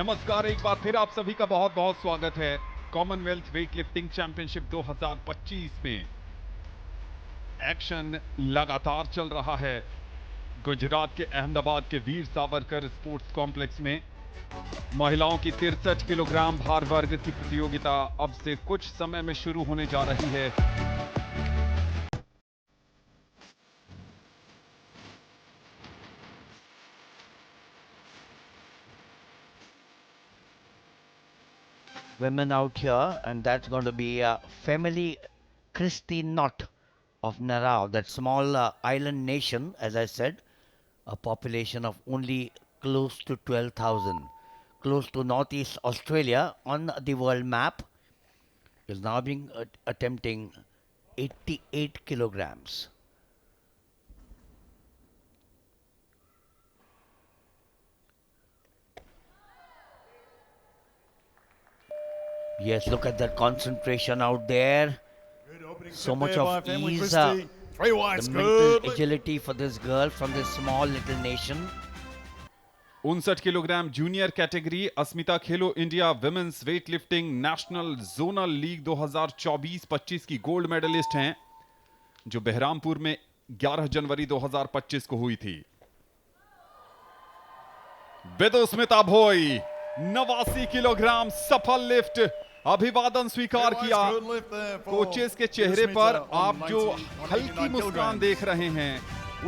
नमस्कार, एक बार फिर आप सभी का बहुत बहुत स्वागत है कॉमनवेल्थ वेट लिफ्टिंग चैंपियनशिप 2025 में। एक्शन लगातार चल रहा है गुजरात के अहमदाबाद के वीर सावरकर स्पोर्ट्स कॉम्प्लेक्स में। महिलाओं की 63 किलोग्राम भार वर्ग की प्रतियोगिता अब से कुछ समय में शुरू होने जा रही है। Women out here, and that's going to be family Christy Knot of Narau, that small island nation, as I said, a population of only close to 12,000, close to Northeast Australia on the world map, is now being attempting 88 kilograms. Yes, look at that concentration out there. So much of ease, the mental agility for this girl from this small little nation. 59 kilogram junior category Asmita Khelo India women's weightlifting national zonal league 2024-25 की gold medallist हैं, जो बहरामपुर में 11 जनवरी 2025 को हुई थी। बेदोस्मिता भोई 89 kilogram सफल lift, अभिवादन स्वीकार किया। कोचेस के चेहरे पर आप जो हल्की मुस्कान देख रहे हैं,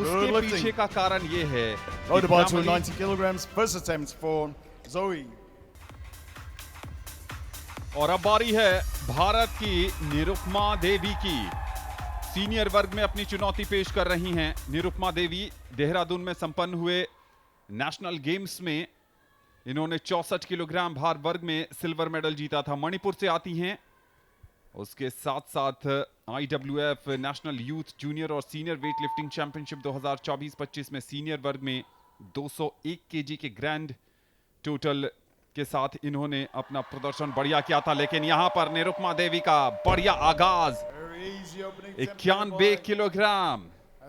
उसके पीछे का कारण ये है to 90 kilograms, first attempt for Zoe. और अब बारी है भारत की निरुपमा देवी की। सीनियर वर्ग में अपनी चुनौती पेश कर रही हैं निरुपमा देवी। देहरादून में संपन्न हुए नेशनल गेम्स में इन्होंने 64 किलोग्राम भार वर्ग में सिल्वर मेडल जीता था। मणिपुर से आती हैं। उसके साथ साथ IWF नेशनल यूथ जूनियर और सीनियर वेट लिफ्टिंग चैंपियनशिप 2024-25 में सीनियर वर्ग में 201 केजी के ग्रैंड टोटल के साथ इन्होंने अपना प्रदर्शन बढ़िया किया था। लेकिन यहां पर निरुपमा देवी का बढ़िया आगाज, 91 किलोग्राम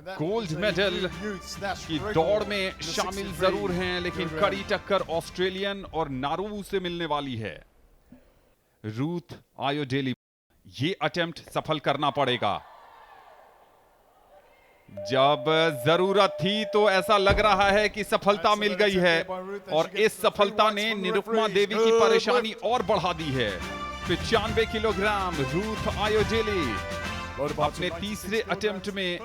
गोल्ड मेडल की दौड़ में शामिल जरूर हैं, लेकिन कड़ी टक्कर ऑस्ट्रेलियन और नारू से मिलने वाली है। रूथ आयोडेली, ये अटेम्प्ट सफल करना पड़ेगा। जब जरूरत थी तो ऐसा लग रहा है कि सफलता मिल गई है, और इस सफलता ने निरुपमा देवी की परेशानी और बढ़ा दी है। 95 किलोग्राम रूथ आयोडेली अपने तीसरे अटेम्प्ट में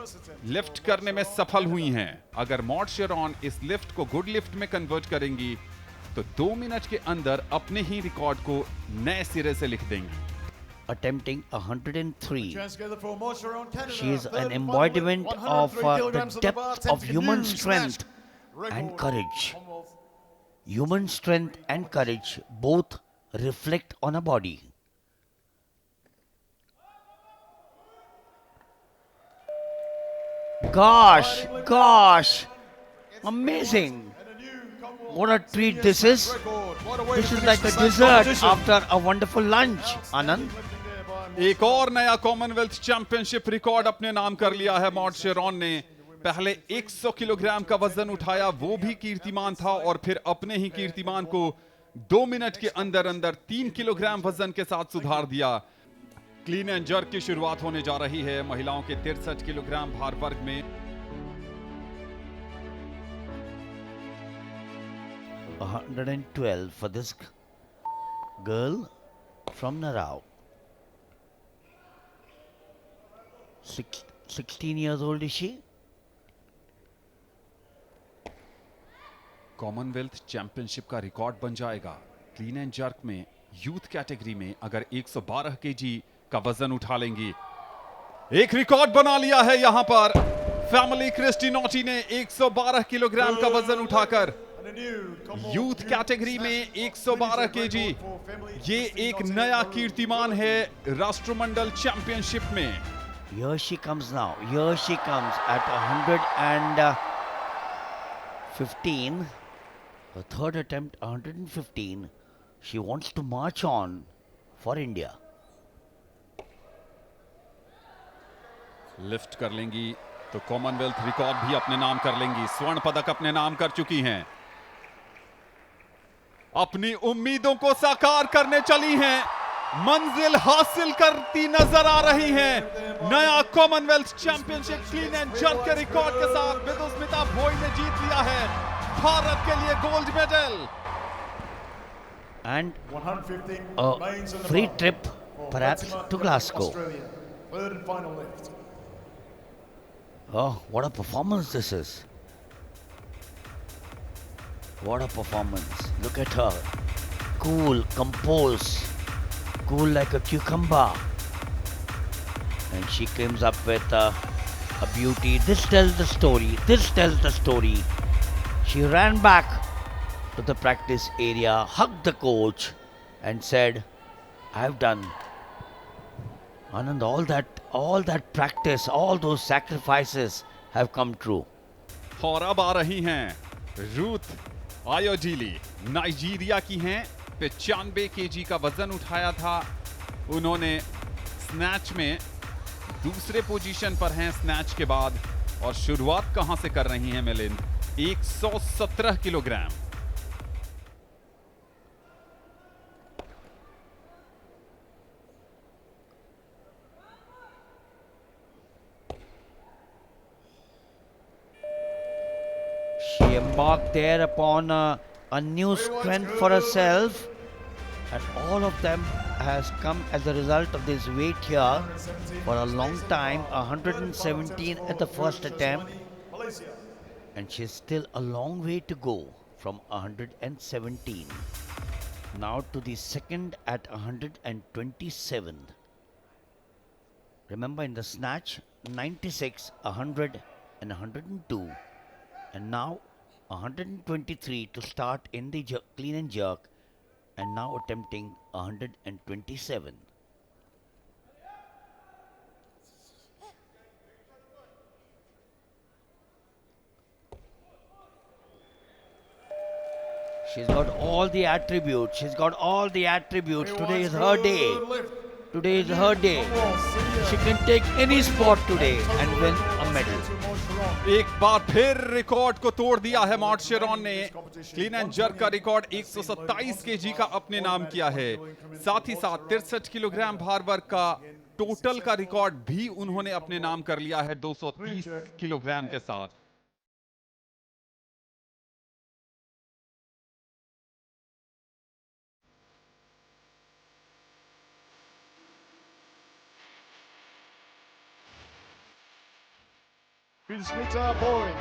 लिफ्ट करने में सफल हुई हैं। अगर मॉड शेरॉन इस लिफ्ट को गुड लिफ्ट में कन्वर्ट करेंगी तो 2 मिनट के अंदर अपने ही रिकॉर्ड को नए सिरे से लिख देंगी। Attempting 103. She is an embodiment of the depth of human strength and courage. Human strength and courage both reflect on a body. Gosh, amazing. What a treat this is. This is like a dessert after a wonderful lunch, Anand. एक और नया Commonwealth championship record अपने नाम कर लिया है mod शेरॉन ने। पहले 100 किलोग्राम का वजन उठाया, वो भी कीर्तिमान था, और फिर अपने ही कीर्तिमान को 2 मिनट के अंदर अंदर 3 किलोग्राम वजन के साथ सुधार दिया। क्लीन एंड जर्क की शुरुआत होने जा रही है महिलाओं के 63 किलोग्राम भार वर्ग में। 112 for this girl from Narau. 16 years old is she? Commonwealth championship का रिकॉर्ड बन जाएगा क्लीन एंड जर्क में। यूथ कैटेगरी में अगर 112 केजी का वजन उठा लेंगी, एक रिकॉर्ड बना लिया है यहां पर फैमिली क्रिस्टी नॉटी ने। 112 किलोग्राम का वजन उठाकर यूथ कैटेगरी में 112 केजी, ये एक नया कीर्तिमान है राष्ट्रमंडल चैंपियनशिप में। Here she comes now. Here she comes at 115. Her third attempt, 115. She wants to march on for India. Lift कर लेंगी तो कॉमनवेल्थ रिकॉर्ड भी अपने नाम कर लेंगी। स्वर्ण पदक अपने नाम कर चुकी हैं। अपनी उम्मीदों को साकार करने चली हैं, मंजिल हासिल करती नजर आ रही हैं। नया Commonwealth championship clean and jerk के रिकॉर्ड के साथ विदुस्मिता भोई ने जीत लिया है भारत के लिए gold medal. And 150 a remains in the free vault trip for perhaps Fatima to Glasgow. Australia. Third and final lift. Oh, what a performance this is. What a performance. Look at her. Cool, composed, cool like a cucumber. And she comes up with a beauty. This tells the story. This tells the story. She ran back to the practice area, hugged the coach, and said, I've done. Anand, all that practice, all those sacrifices have come true. और अब आ रही हैं Ruth आयोजीली, Nigeria की हैं। 95 KG का वजन उठाया था उन्होंने स्नैच में, दूसरे पोजीशन पर हैं स्नैच के बाद। और शुरुआत कहां से कर रही हैं Milind? 117 kilogram. She embarked there upon a new strength for herself, and all of them has come as a result of this weight here for a long time. 117 at the first attempt, Malaysia. and she's still a long way to go from 117 now to the second at 127. Remember, in the snatch, 96, 100 and 102, and now 123 to start in the clean and jerk, and now attempting 127. She's got all the attributes. She's got all the attributes. Today is her day. Today is her day. She can take any sport today and win a medal. एक बार फिर record को तोड़ दिया है मॉन्टेसेरान ने। Clean and jerk का record 127 KG का अपने नाम किया है। साथ ही साथ 63 किलोग्राम भार वर्ग का टोटल का रिकॉर्ड भी उन्होंने अपने नाम कर लिया है 230 किलोग्राम के साथ। Vidsmita Boy.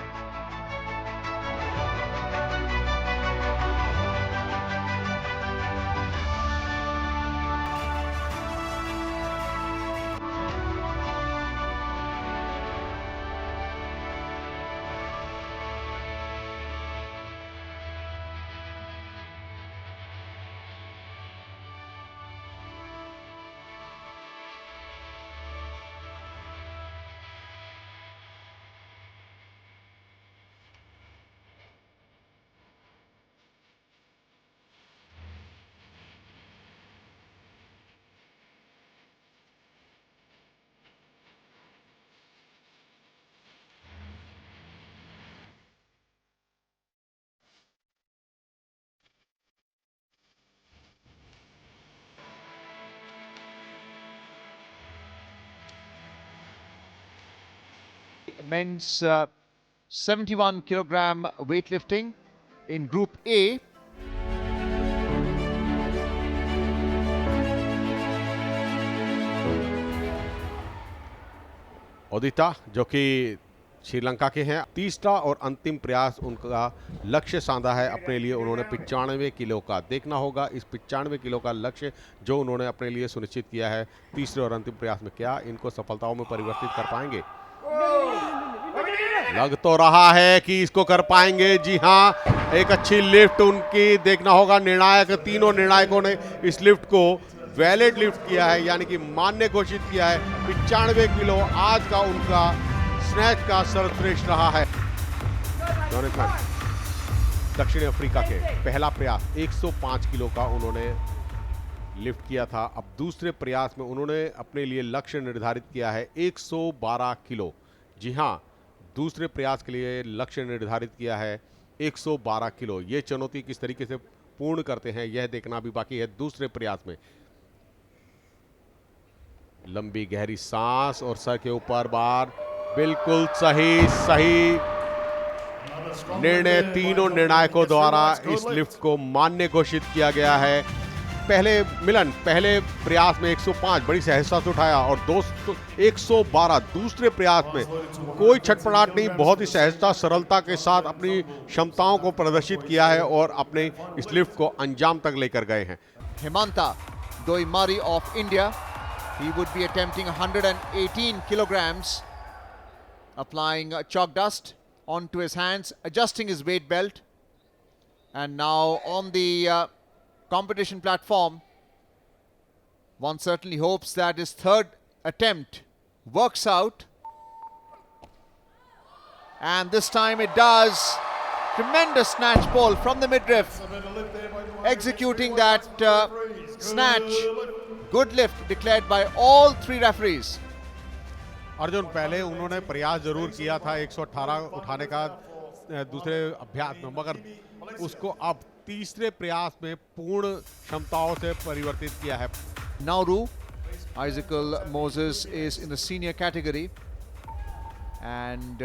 Men's 71 kilogram weightlifting in Group A. उदिता जो कि श्रीलंका के हैं, तीसरा और अंतिम प्रयास उनका लक्ष्य साधा है अपने लिए। उन्होंने 95 किलो का देखना होगा। इस 95 किलो का लक्ष्य जो उन्होंने अपने लिए सुनिश्चित किया है, तीसरे और अंतिम प्रयास में क्या इनको सफलताओं में परिवर्तित कर पाएंगे? लग तो रहा है कि इसको कर पाएंगे। जी हाँ, एक अच्छी लिफ्ट उनकी देखना होगा। निर्णायक, तीनों निर्णायकों ने इस लिफ्ट को वैलिड लिफ्ट किया है, यानी कि मान्य घोषित किया है। 95 किलो आज का उनका स्नैच का सर्वश्रेष्ठ रहा है। जोनाथन, दक्षिण अफ्रीका के पहला प्रयास 105 किलो का उन्होंने लिफ्ट किया था। अब दूसरे प्रयास में उन्होंने अपने लिए लक्ष्य निर्धारित किया है 112 किलो। जी हाँ, दूसरे प्रयास के लिए लक्ष्य निर्धारित किया है 112 किलो। ये चुनौती किस तरीके से पूर्ण करते हैं यह देखना भी बाकी है दूसरे प्रयास में। लंबी गहरी सांस और सर के ऊपर बार, बिल्कुल सही निर्णय। तीनों निर्णायकों द्वारा इस लिफ्ट को मान्य घोषित किया गया है। पहले प्रयास में 105 बड़ी सहजता से उठाया और 112 दूसरे प्रयास में कोई छटपटाहट नहीं, बहुत ही सहजता सरलता के साथ अपनी क्षमताओं को प्रदर्शित किया है और अपने इस लिफ्ट को अंजाम तक लेकर गए हैं। Hemanta Doimari of India, he would be attempting 118 kilograms, applying chalk dust onto his hands, adjusting his weight belt, and now on the competition platform, one certainly hopes that his third attempt works out, and this time it does. Tremendous snatch pull from the midriff, executing that snatch. Good lift declared by all three referees. Arjun, पहले उन्होंने प्रयास जरूर किया था 118 उठाने का दूसरे अभ्यास में, मगर उसको अब तीसरे प्रयास में पूर्ण क्षमताओं से परिवर्तित किया है। Nauru, Isaacel Moses is in the senior category and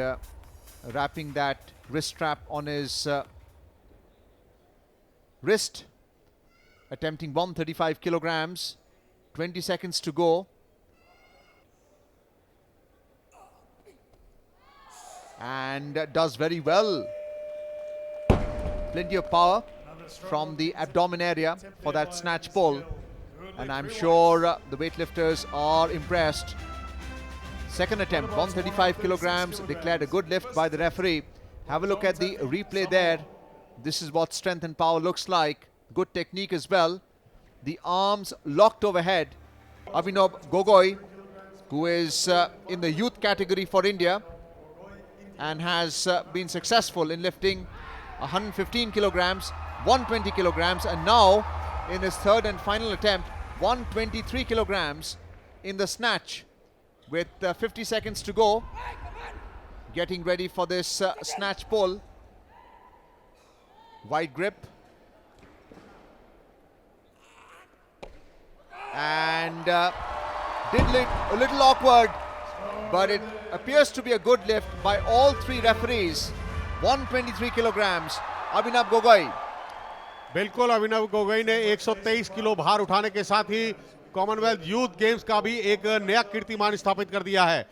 wrapping that wrist strap on his wrist, attempting 135 kilograms, 20 seconds to go. And does very well. Plenty of power from the abdomen area for that snatch pull, and I'm sure the weightlifters are impressed. Second attempt, 135 kilograms, declared a good lift by the referee. Have a look at the replay there. This is what strength and power looks like. Good technique as well. The arms locked overhead. Abhinav Gogoi, who is in the youth category for India and has been successful in lifting 115 kilograms, 120 kilograms, and now in his third and final attempt, 123 kilograms in the snatch with 50 seconds to go, getting ready for this snatch pull. Wide grip, and did look a little awkward, but it appears to be a good lift by all three referees. 123 kilograms, Abhinav Gogoi. बिल्कुल, अभिनव गोगोई ने 123 kilo भार उठाने के साथ ही Commonwealth youth games का भी एक नया कीर्तिमान स्थापित कर दिया है।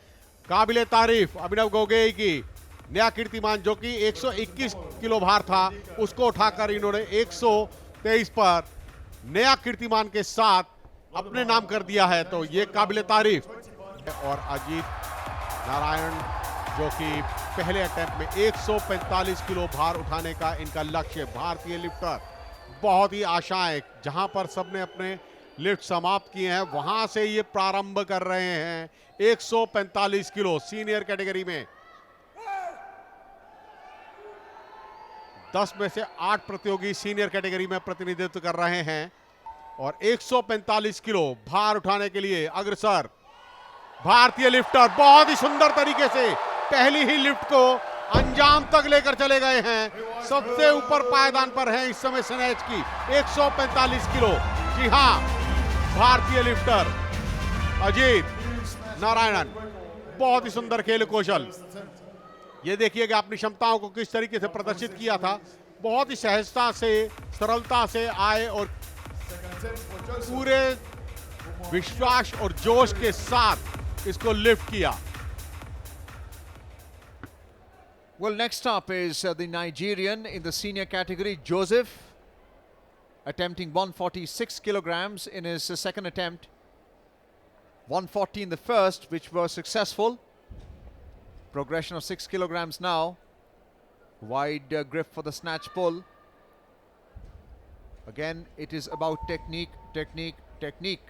काबिले तारीफ अभिनव गोगोई की नया कीर्तिमान, जो कि 121 किलो भार था, उसको उठाकर इन्होंने 123 पर नया कीर्तिमान के साथ अपने नाम कर दिया है, तो ये काबिले तारीफ। और अजीत नारायण, जो कि पहले अटेम्प्ट में 145 किलो भार उठाने का इनका लक्ष्य, भारतीय लिफ्टर। बहुत ही आशाएं, जहां पर सबने अपने लिफ्ट समाप्त किए हैं वहां से ये प्रारंभ कर रहे हैं 145 किलो सीनियर कैटेगरी में। 10 में से 8 प्रतियोगी सीनियर कैटेगरी में प्रतिनिधित्व कर रहे हैं और 145 किलो भार उठाने के लिए अग्रसर भारतीय लिफ्टर बहुत ही सुंदर तरीके से पहली ही लिफ्ट को अंजाम तक लेकर चले गए हैं। सबसे ऊपर पायदान पर है इस समय स्नैच की 145 किलो। जी हां, भारतीय लिफ्टर अजीत नारायणन, बहुत ही सुंदर खेल कौशल। ये देखिए कि अपनी क्षमताओं को किस तरीके से प्रदर्शित किया था, बहुत ही सहजता से सरलता से आए और पूरे विश्वास और जोश के साथ इसको लिफ्ट किया। Well, next up is the Nigerian in the senior category, Joseph, attempting 146 kilograms in his second attempt. 140 in the first, which was successful. Progression of 6 kilograms now. Wide grip for the snatch pull. Again, it is about technique, technique, technique.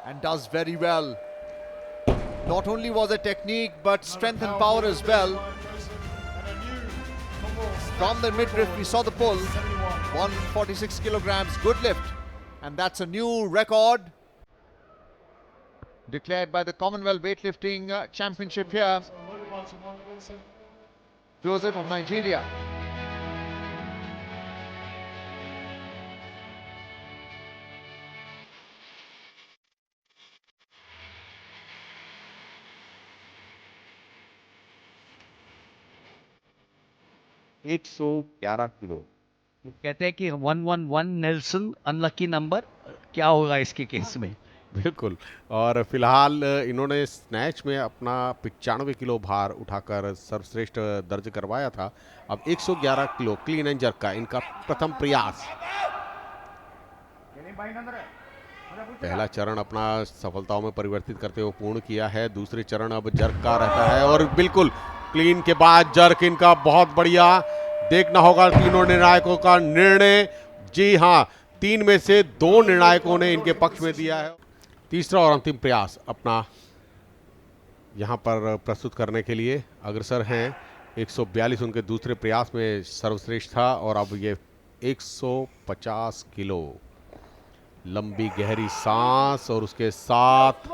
And does very well. Not only was it technique, but strength and power as well. From the midriff, we saw the pull. 146 kilograms, good lift. And that's a new record declared by the Commonwealth Weightlifting Championship here. Joseph of Nigeria. एक 111 kilo. कहते हैं कि 111 Nelson unlucky number, क्या होगा इसके case में? बिल्कुल। और फिलहाल इन्होंने स्नैच में अपना 95 किलो भार उठाकर सर्वश्रेष्ठ दर्ज करवाया था। अब 111 किलो क्लीन एंड जर्क का इनका प्रथम प्रयास। पहला चरण अपना सफलताओं में परिवर्तित करते हुए पूर्ण किया है। दूसरे चरण अब जर्क का रहता है और बिल्कुल क्लीन के बाद जर्क इनका बहुत बढ़िया। देखना होगा तीनों निर्णायकों का निर्णय। जी हाँ, 3 में से 2 निर्णायकों ने इनके पक्ष में दिया है। तीसरा और अंतिम प्रयास अपना यहां पर प्रस्तुत करने के लिए अग्रसर हैं। 142 उनके दूसरे प्रयास में सर्वश्रेष्ठ था और अब ये 150 किलो। लंबी गहरी सांस और उसके साथ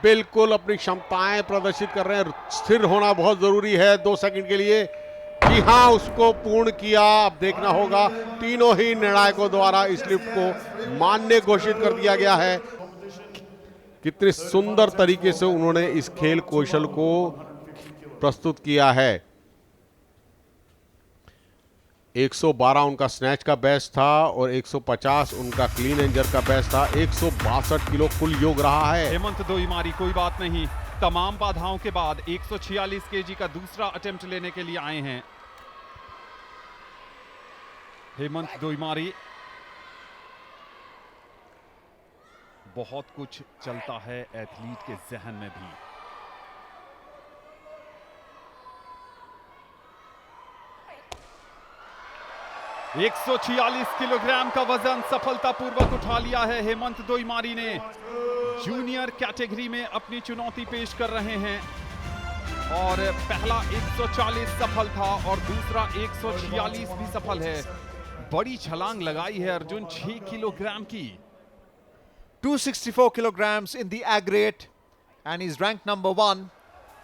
बिल्कुल अपनी क्षमताएं प्रदर्शित कर रहे हैं। स्थिर होना बहुत जरूरी है 2 सेकंड के लिए। जी हाँ, उसको पूर्ण किया। अब देखना होगा तीनों ही निर्णायकों द्वारा इस लिफ्ट को मान्य घोषित कर दिया गया है। कितने सुंदर तरीके से उन्होंने इस खेल कौशल को प्रस्तुत किया है। 112 उनका स्नैच का बेस्ट था और 150 उनका क्लीन एंड जर्क का बेस्ट था। 162 किलो कुल योग रहा है। हेमंत दोईमारी कोई बात नहीं, तमाम बाधाओं के बाद 146 केजी का दूसरा अटेम्प्ट लेने के लिए आए हैं हेमंत दोईमारी। बहुत कुछ चलता है एथलीट के जहन में भी। एक 146 किलोग्राम का वजन सफलतापूर्वक उठा लिया है हेमंत दोईमारी ने। जूनियर कैटेगरी में अपनी चुनौती पेश कर रहे हैं और पहला 140 सफल था और दूसरा 146 भी सफल है। बड़ी छलांग लगाई है अर्जुन 6 किलोग्राम की। 264 kilograms in the aggregate, and he's ranked number 1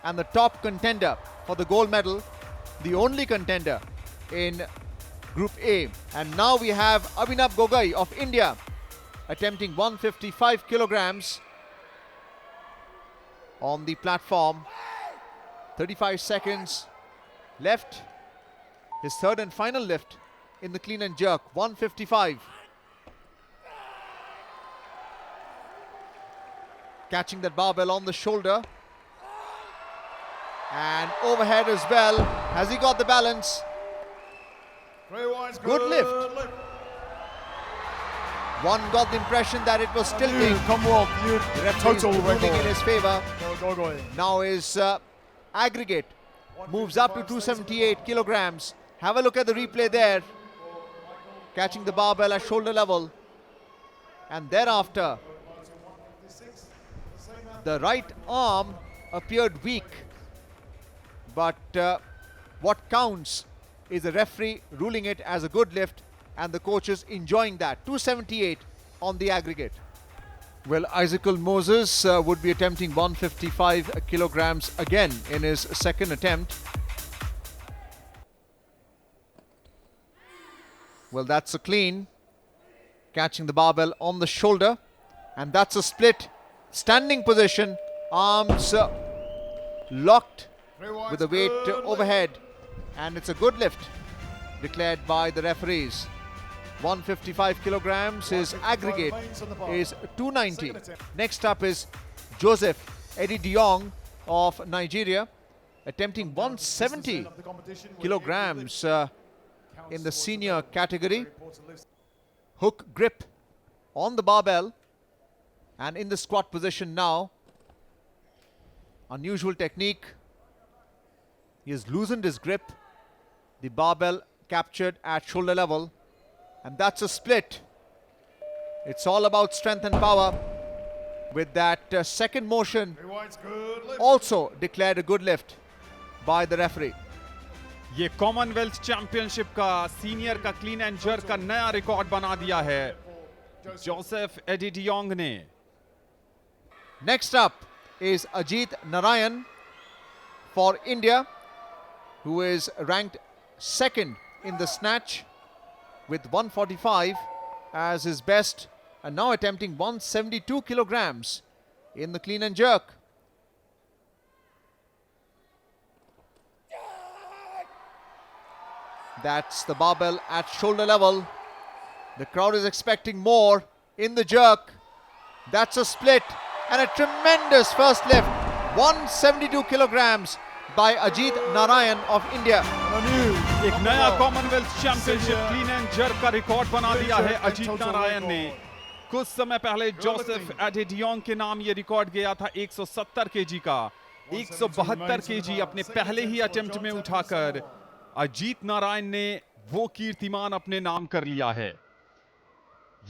and the top contender for the gold medal, the only contender in Group A. And now we have Abhinav Gogoi of India attempting 155 kilograms on the platform. 35 seconds left. His third and final lift in the clean and jerk, 155. Catching that barbell on the shoulder and overhead as well. Has he got the balance? Good lift. One got the impression that it was tilting. Commonwealth new The referee is total ruling in record. his favor. Gogoi. Now his aggregate moves up to 278 kilograms. Have a look at the replay there. Catching the barbell at shoulder level. And thereafter, the right arm appeared weak. But what counts is the referee ruling it as a good lift and the coaches enjoying that. 278 on the aggregate. Well, Isaacel Moses would be attempting 155 kilograms again in his second attempt. Well, that's a clean. Catching the barbell on the shoulder. And that's a split. Standing position. Arms locked with the weight overhead. And it's a good lift declared by the referees. 155 kilograms. His aggregate is 290. Next up is Joseph Eddie Diong of Nigeria attempting 170 kilograms in the senior category. Hook grip on the barbell and in the squat position now. Unusual technique. He has loosened his grip. The barbell captured at shoulder level. And that's a split. It's all about strength and power. With that second motion also declared a good lift by the referee. ये Commonwealth championship का senior का clean and jerk का नया record बना दिया है Joseph AD de Jong ने। Next up, is Ajit Narayan for India, who is ranked second in the snatch with 145 as his best, and now attempting 172 kilograms in the clean and jerk. That's the barbell at shoulder level. The crowd is expecting more in the jerk. That's a split and a tremendous first lift. 172 kilograms by Ajit Narayan of India. एक नया Commonwealth championship clean and jerk का record बना दिया है अजीत नारायण ने। कुछ समय पहले जोसेफ एडेडियोंग के नाम ये रिकॉर्ड गया था 170 केजी का। 172 केजी अपने पहले ही अटेम्प्ट में उठाकर अजीत नारायण ने वो कीर्तिमान अपने नाम कर लिया है।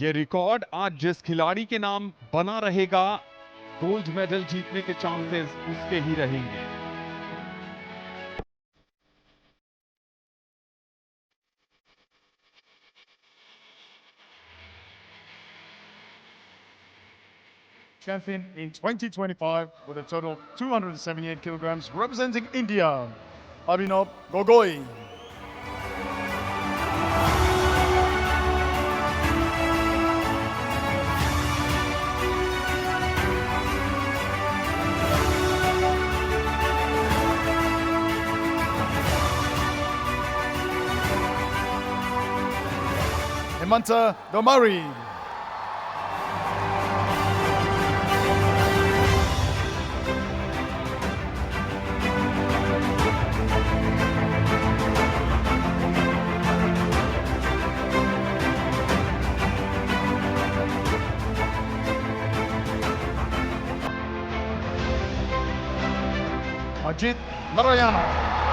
ये रिकॉर्ड आज जिस खिलाड़ी के नाम बना रहेगा, गोल्ड मेडल जीतने के चांसेस उसके ही रहेंगे। Champion in 2025 with a total of 278 kilograms, representing India, Abhinav Gogoi. Hemanta Domari. Ajit Narayana.